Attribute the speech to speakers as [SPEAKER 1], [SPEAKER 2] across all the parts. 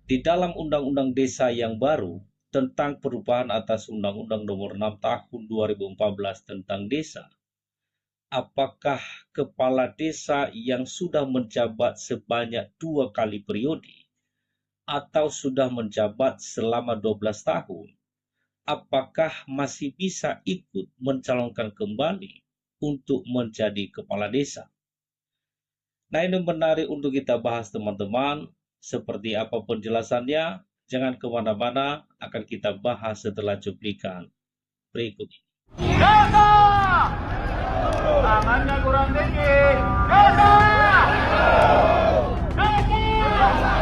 [SPEAKER 1] Di dalam Undang-Undang Desa yang baru tentang perubahan atas Undang-Undang Nomor 6 Tahun 2014 tentang Desa, apakah kepala desa yang sudah menjabat sebanyak 2 kali periode atau sudah menjabat selama 12 tahun, apakah masih bisa ikut mencalonkan kembali untuk menjadi kepala desa? Nah, ini menarik untuk kita bahas, teman-teman. Seperti apa penjelasannya? Jangan kemana-mana, akan kita bahas setelah cuplikan berikut ini.
[SPEAKER 2] Desa! Tangannya kurang tinggi. Desa! Desa!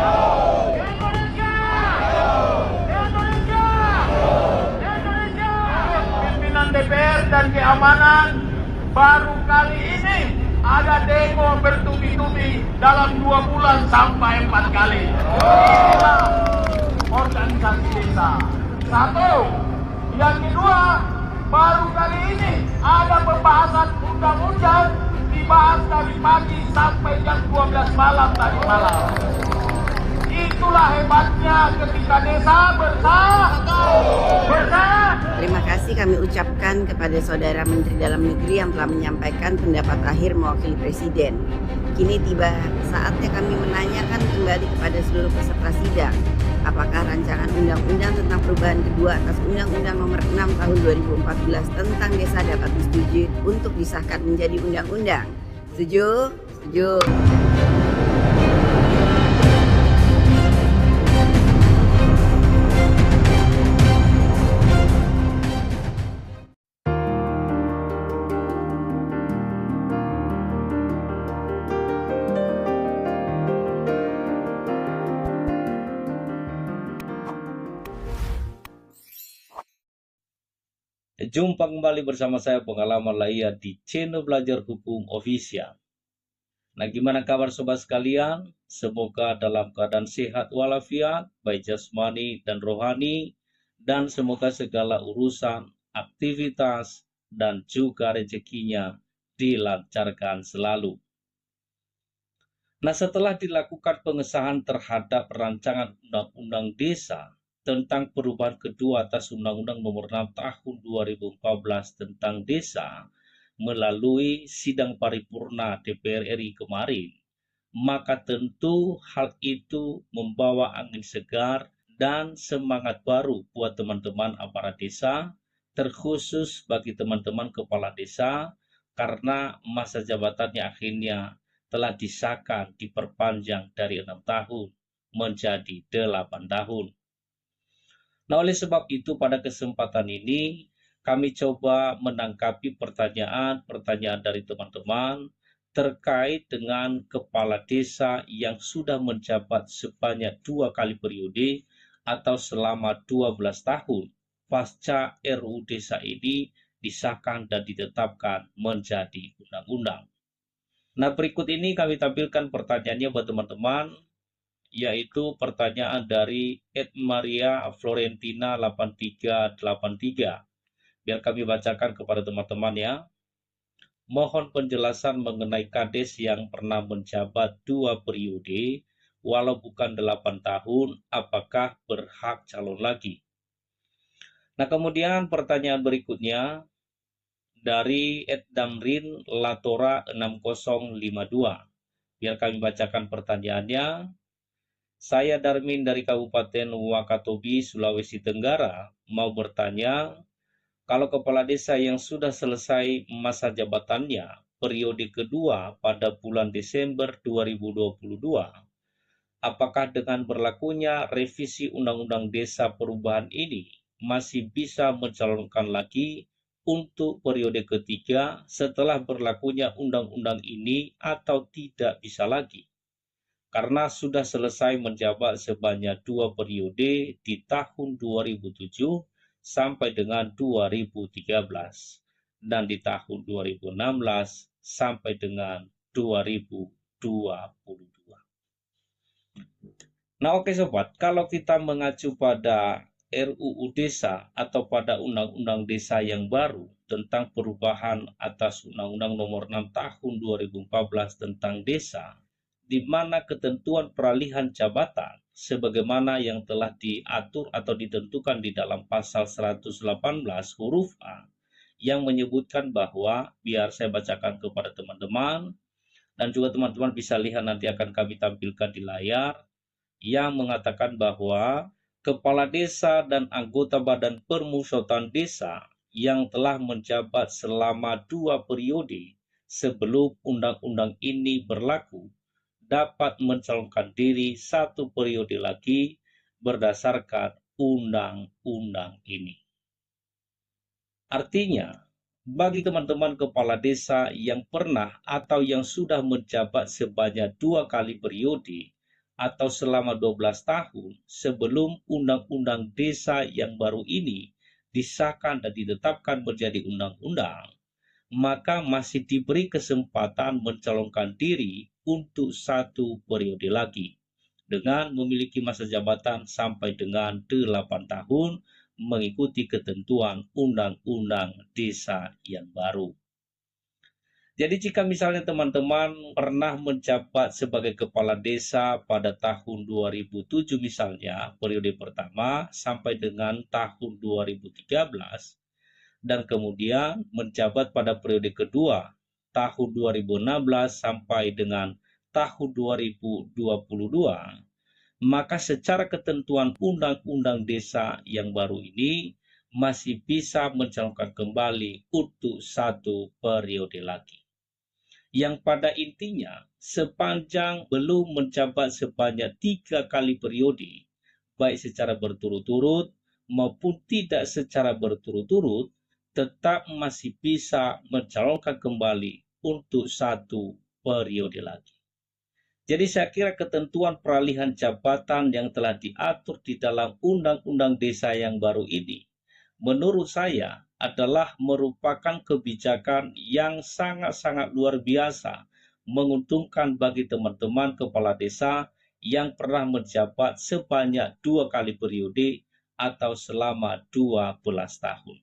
[SPEAKER 2] Indonesia! Indonesia! Indonesia! Pimpinan DPR dan keamanan baru kali ini ada demo bertubi-tubi dalam 2 bulan sampai 4 kali. Inilah organisasi desa. Satu. Yang kedua, baru kali ini ada pembahasan undang-undang dibahas dari pagi sampai jam 12 malam tadi malam. Itulah hebatnya ketika desa bersatu.
[SPEAKER 3] Terima kasih kami ucapkan kepada Saudara Menteri Dalam Negeri yang telah menyampaikan pendapat akhir mewakili Presiden. Kini tiba saatnya kami menanyakan kembali kepada seluruh peserta sidang, apakah rancangan undang-undang tentang perubahan kedua atas Undang-Undang Nomor 6 Tahun 2014 tentang Desa dapat disetujui untuk disahkan menjadi undang-undang. Setuju? Setuju.
[SPEAKER 1] Jumpa kembali bersama saya Pengalaman Laia di channel Belajar Hukum Official. Nah, gimana kabar sobat sekalian? Semoga dalam keadaan sehat walafiat, baik jasmani dan rohani, dan semoga segala urusan, aktivitas, dan juga rezekinya dilancarkan selalu. Nah, setelah dilakukan pengesahan terhadap rancangan Undang-Undang Desa tentang perubahan kedua atas Undang-Undang Nomor 6 Tahun 2014 tentang Desa melalui sidang paripurna DPR RI kemarin, maka tentu hal itu membawa angin segar dan semangat baru buat teman-teman aparat desa, terkhusus bagi teman-teman kepala desa, karena masa jabatannya akhirnya telah disahkan diperpanjang dari 6 tahun menjadi 8 tahun. Nah, oleh sebab itu pada kesempatan ini kami coba menangkapi pertanyaan-pertanyaan dari teman-teman terkait dengan kepala desa yang sudah menjabat sebanyak 2 kali periode atau selama 12 tahun pasca RUU Desa ini disahkan dan ditetapkan menjadi undang-undang. Nah, berikut ini kami tampilkan pertanyaannya buat teman-teman, yaitu pertanyaan dari Maria Florentina 8383. Biar kami bacakan kepada teman-teman ya. Mohon penjelasan mengenai kades yang pernah menjabat 2 periode, walau bukan 8 tahun, apakah berhak calon lagi? Nah, kemudian pertanyaan berikutnya dari Damrin Latora 6052. Biar kami bacakan pertanyaannya. Saya Darmin dari Kabupaten Wakatobi, Sulawesi Tenggara, mau bertanya, kalau kepala desa yang sudah selesai masa jabatannya periode kedua pada bulan Desember 2022, apakah dengan berlakunya revisi Undang-Undang Desa perubahan ini masih bisa mencalonkan lagi untuk periode ketiga setelah berlakunya undang-undang ini atau tidak bisa lagi? Karena sudah selesai menjabat sebanyak 2 periode di tahun 2007 sampai dengan 2013 dan di tahun 2016 sampai dengan 2022. Nah, oke sobat, kalau kita mengacu pada RUU Desa atau pada Undang-Undang Desa yang baru tentang perubahan atas Undang-Undang Nomor 6 Tahun 2014 tentang Desa, di mana ketentuan peralihan jabatan sebagaimana yang telah diatur atau ditentukan di dalam pasal 118 huruf A yang menyebutkan bahwa, biar saya bacakan kepada teman-teman dan juga teman-teman bisa lihat nanti akan kami tampilkan di layar, yang mengatakan bahwa kepala desa dan anggota badan permusyawaratan desa yang telah menjabat selama 2 periode sebelum undang-undang ini berlaku dapat mencalonkan diri 1 periode lagi berdasarkan undang-undang ini. Artinya, bagi teman-teman kepala desa yang pernah atau yang sudah menjabat sebanyak 2 kali periode atau selama 12 tahun sebelum undang-undang desa yang baru ini disahkan dan ditetapkan menjadi undang-undang, maka masih diberi kesempatan mencalonkan diri untuk 1 periode lagi dengan memiliki masa jabatan sampai dengan 8 tahun mengikuti ketentuan undang-undang desa yang baru. Jadi jika misalnya teman-teman pernah menjabat sebagai kepala desa pada tahun 2007 misalnya, periode pertama sampai dengan tahun 2013, dan kemudian menjabat pada periode kedua tahun 2016 sampai dengan tahun 2022, maka secara ketentuan undang-undang desa yang baru ini masih bisa mencalonkan kembali untuk 1 periode lagi. Yang pada intinya, sepanjang belum menjabat sebanyak 3 kali periode, baik secara berturut-turut maupun tidak secara berturut-turut, tetap masih bisa mencalonkan kembali untuk 1 periode lagi. Jadi saya kira ketentuan peralihan jabatan yang telah diatur di dalam undang-undang desa yang baru ini, menurut saya adalah merupakan kebijakan yang sangat-sangat luar biasa, menguntungkan bagi teman-teman kepala desa yang pernah menjabat sebanyak 2 kali periode atau selama 12 tahun.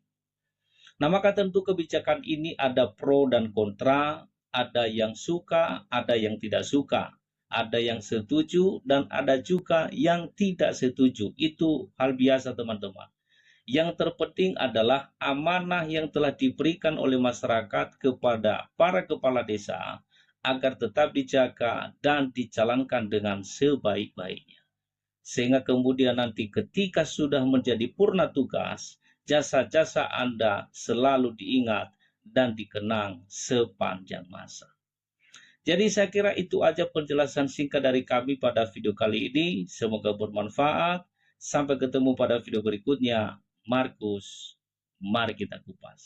[SPEAKER 1] Nah, maka tentu kebijakan ini ada pro dan kontra, ada yang suka, ada yang tidak suka, ada yang setuju, dan ada juga yang tidak setuju. Itu hal biasa teman-teman. Yang terpenting adalah amanah yang telah diberikan oleh masyarakat kepada para kepala desa agar tetap dijaga dan dijalankan dengan sebaik-baiknya. Sehingga kemudian nanti ketika sudah menjadi purna tugas, jasa-jasa Anda selalu diingat dan dikenang sepanjang masa. Jadi saya kira itu aja penjelasan singkat dari kami pada video kali ini. Semoga bermanfaat. Sampai ketemu pada video berikutnya. Markus, mari kita kupas.